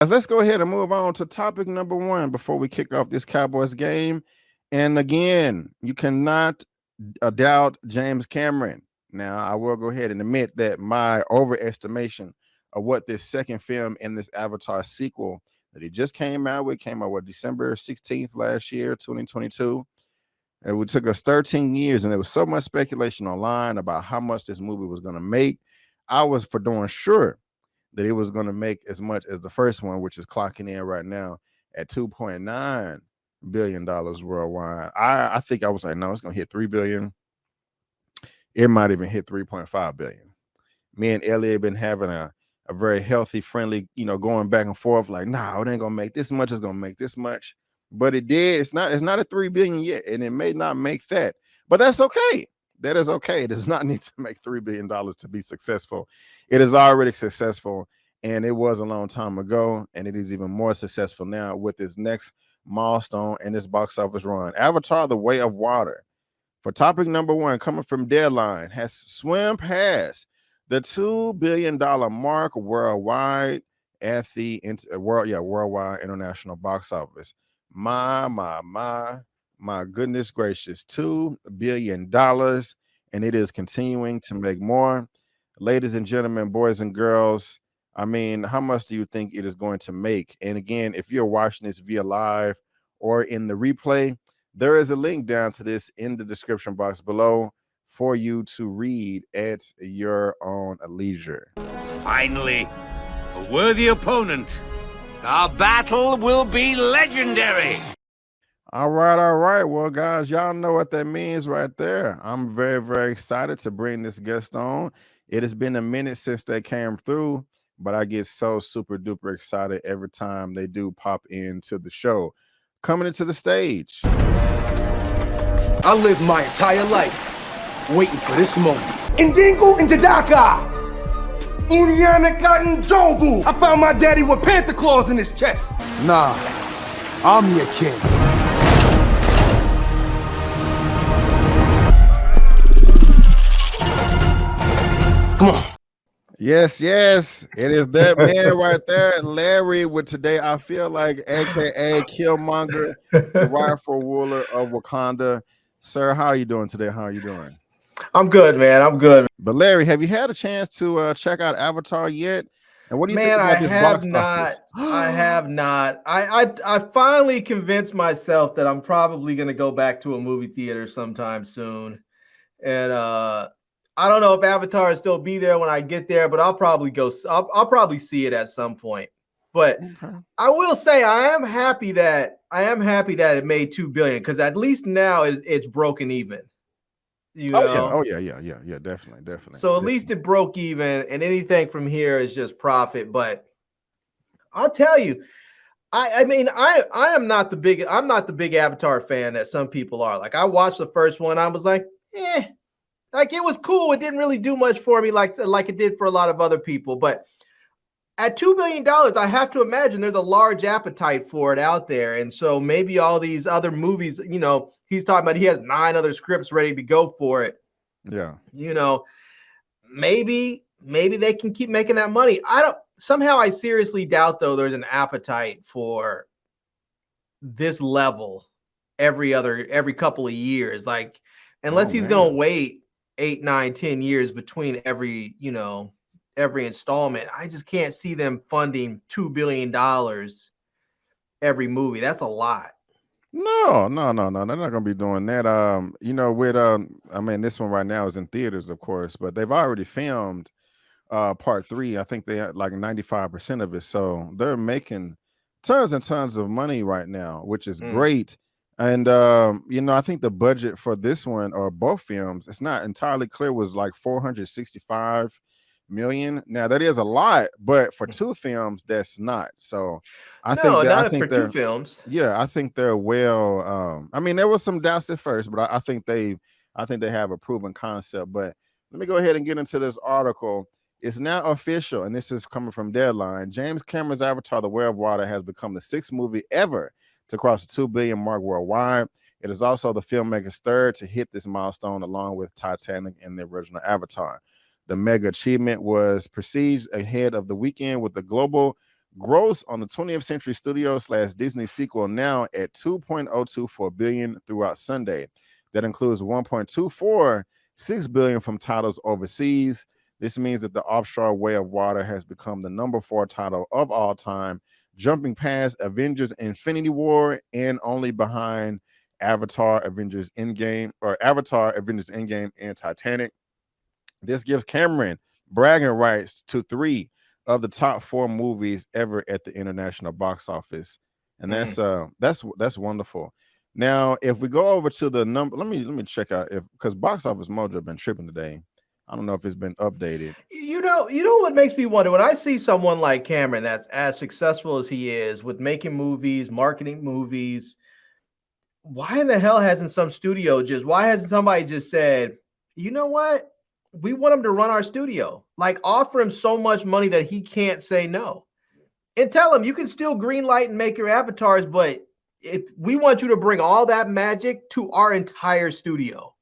Let's go ahead and move on to topic number one before we kick off this Cowboys game. And again, you cannot doubt James Cameron. Now, I will go ahead and admit that my overestimation of what this second film in this Avatar sequel that he just came out with December 16th last year, 2022. And it took us 13 years, and there was so much speculation online about how much this movie was going to make. I was for darn sure that it was going to make as much as the first one, which is clocking in right now at $2.9 billion worldwide. I think I was like, no, it's going to hit 3 billion. It might even hit 3.5 billion. Me and Elliot have been having a very healthy, friendly, going back and forth like, nah, it ain't going to make this much. It's going to make this much. But it did. It's not a 3 billion yet, and it may not make that. But that's okay. That is okay. It does not need to make $3 billion to be successful. It is already successful, and it was a long time ago, and it is even more successful now with this next milestone and this box office run. Avatar: The Way of Water, for topic number one, coming from Deadline, has swam past the $2 billion mark worldwide at the worldwide international box office. My goodness gracious, $2 billion, and it is continuing to make more. Ladies and gentlemen, boys and girls, I mean, how much do you think it is going to make? And again, if you're watching this via live or in the replay, there is a link down to this in the description box below for you to read at your own leisure. Finally, a worthy opponent. Our battle will be legendary. All right. Well, guys, y'all know what that means right there. I'm very, very excited to bring this guest on. It has been a minute since they came through, but I get so super duper excited every time they do pop into the show. Coming into the stage. I lived my entire life waiting for this moment. Indingo Indidaka! Unyanaka Njobu! I found my daddy with panther claws in his chest. Nah, I'm your king. Come on. Yes, it is that man right there, Larry. With today, I feel like, aka Killmonger, the rightful ruler of Wakanda. Sir, how are you doing today? How are you doing? I'm good, man. I'm good. But Larry, have you had a chance to check out Avatar yet? And what do you think about this box office? I have not. I finally convinced myself that I'm probably going to go back to a movie theater sometime soon, and I don't know if Avatar will still be there when I get there, but I'll probably go. I'll probably see it at some point. But okay. I will say I am happy that it made $2 billion, because at least now it's broken even. Oh yeah, definitely. So at least it broke even, and anything from here is just profit. But I'll tell you, I mean, I'm not the big Avatar fan that some people are. Like, I watched the first one, I was like, like, it was cool. It didn't really do much for me like it did for a lot of other people. But at $2 billion, I have to imagine there's a large appetite for it out there. And so maybe all these other movies, he's talking about, he has 9 other scripts ready to go for it. Yeah. Maybe they can keep making that money. I seriously doubt, though, there's an appetite for this level every couple of years. Like, unless he's going to wait 8, 9, 10 years between every installment, I just can't see them funding $2 billion every movie. That's a lot. No, they're not gonna be doing that. I mean, this one right now is in theaters, of course, but they've already filmed part 3. I think they had like 95% of it, so they're making tons and tons of money right now, which is great. And I think the budget for this one, or both films, it's not entirely clear, was like 465 million. Now that is a lot, but for 2 films, that's not. So I think they're 2 films. Yeah, I think they're well. I mean, there was some doubts at first, but I think they have a proven concept. But let me go ahead and get into this article. It's now official, and this is coming from Deadline. James Cameron's Avatar: The Way of Water has become the 6th movie ever to cross the 2 billion mark worldwide. It is also the filmmaker's third to hit this milestone, along with Titanic and the original Avatar. The mega achievement was perceived ahead of the weekend with the global Gross on the 20th Century Studios / Disney sequel now at $2.024 billion throughout Sunday. That includes $1.246 billion from titles overseas. This means that the Offshore Way of Water has become the #4 title of all time, jumping past Avengers Infinity War and only behind Avatar, Avengers Endgame, and Titanic. This gives Cameron bragging rights to 3 of the top 4 movies ever at the international box office. And that's wonderful. Now, if we go over to the number, let me check out because Box Office Mojo been tripping today. I don't know if it's been updated. You know what makes me wonder when I see someone like Cameron that's as successful as he is with making movies, marketing movies. Why in the hell hasn't why hasn't somebody just said, you know what? We want him to run our studio. Like, offer him so much money that he can't say no. And tell him you can still green light and make your avatars, but if we want you to bring all that magic to our entire studio,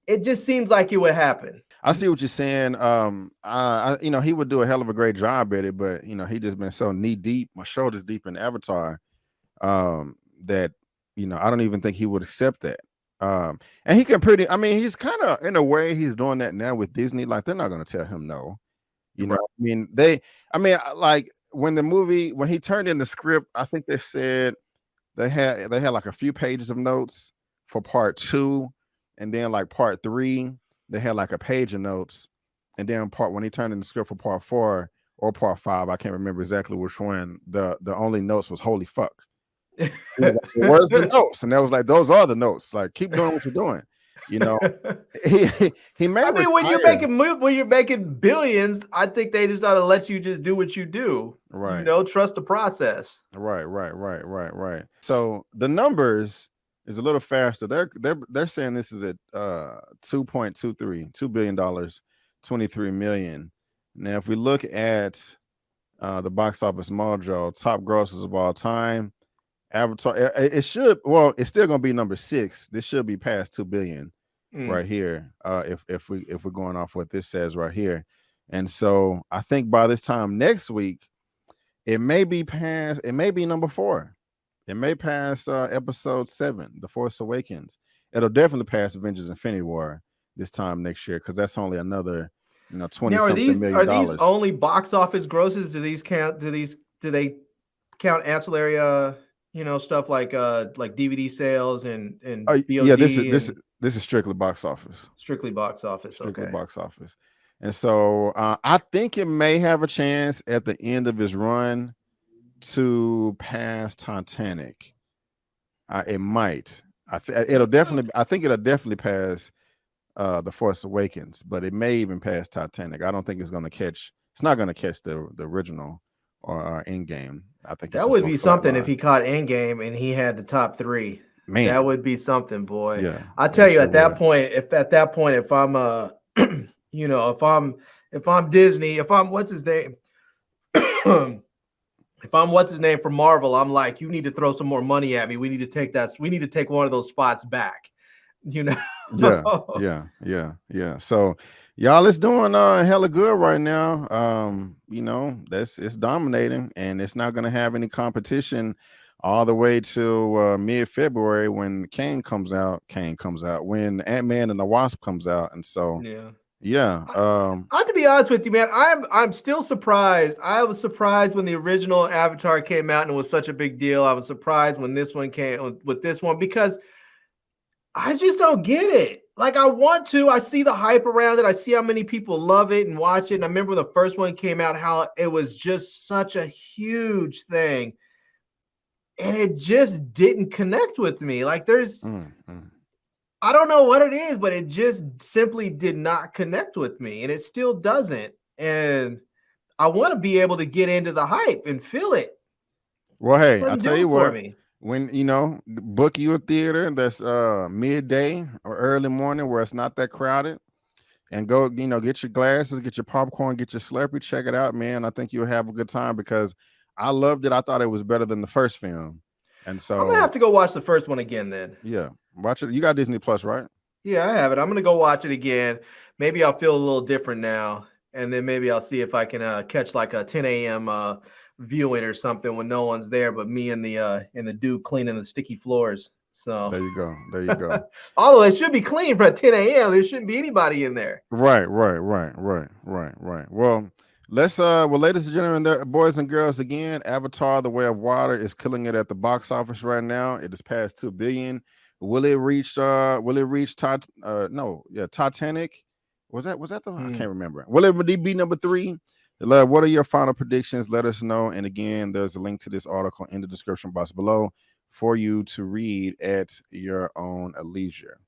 it just seems like it would happen. I see what you're saying. He would do a hell of a great job at it, but he just been so knee deep, my shoulders deep in Avatar, that I don't even think he would accept that. And he can he's kind of, in a way, he's doing that now with Disney. Like, they're not going to tell him no. Like when he turned in the script, I think they said they had like a few pages of notes for part 2, and then like part 3, they had like a page of notes, and then when he turned in the script for part 4 or part 5, I can't remember exactly which one, the only notes was holy fuck. Where's the notes? And that was like, those are the notes. Like, keep doing what you're doing. He may. When you're making billions, I think they just ought to let you just do what you do. Right. Trust the process. Right. So the numbers is a little faster. They're saying this is at $2 billion, 23 million. Now, if we look at the Box Office Mojo top grosses of all time, Avatar, it's still gonna be number 6. This should be past 2 billion right here. If we're going off what this says right here. And so I think by this time next week, it may be number 4. It may pass episode 7, The Force Awakens. It'll definitely pass Avengers Infinity War this time next year, because that's only another 20 something million dollars. Are these only box office grosses? Do they count ancillary stuff like DVD sales and VOD? Yeah, this is strictly box office. Strictly box office. Strictly box office. And so I think it may have a chance at the end of his run to pass Titanic. It might. I think it'll definitely pass The Force Awakens, but it may even pass Titanic. I don't think it's going to catch. It's not going to catch the original or Endgame. I think that would be something if he caught Endgame and he had the top 3. Man, that would be something, boy. Yeah, I tell you, at that point, if I'm if I'm Disney, if I'm what's his name, if I'm what's his name from Marvel, I'm like, you need to throw some more money at me. We need to take one of those spots back. Yeah. So y'all, it's doing hella good right now. It's dominating, and it's not gonna have any competition all the way to mid-February when Kang comes out, when Ant-Man and the Wasp comes out. And so I have to be honest with you, man. I'm still surprised. I was surprised when the original Avatar came out and it was such a big deal. I was surprised when this one came with this one, because I just don't get it. Like, I see the hype around it. I see how many people love it and watch it. And I remember when the first one came out, how it was just such a huge thing. And it just didn't connect with me. Like, I don't know what it is, but it just simply did not connect with me. And it still doesn't. And I want to be able to get into the hype and feel it. Well, hey, I'll tell you what. When book you a theater that's midday or early morning where it's not that crowded, and go get your glasses, get your popcorn, get your Slurpee, check it out, man. I think you'll have a good time, because I loved it. I thought it was better than the first film, and so I'm gonna have to go watch the first one again then. Yeah, watch it. You got Disney Plus, right? Yeah, I have it. I'm gonna go watch it again. Maybe I'll feel a little different now and then maybe I'll see if I can catch like a 10 a.m. Viewing or something when no one's there but me and the dude cleaning the sticky floors. So there you go. There you go. Although it should be clean for 10 a.m. There shouldn't be anybody in there. Right. Well, let's ladies and gentlemen, there, boys and girls, again, Avatar: The Way of Water is killing it at the box office right now. It has passed 2 billion. Will it reach Titanic? Was that the I can't remember. Will it be number 3? What are your final predictions? Let us know. And again, there's a link to this article in the description box below for you to read at your own leisure.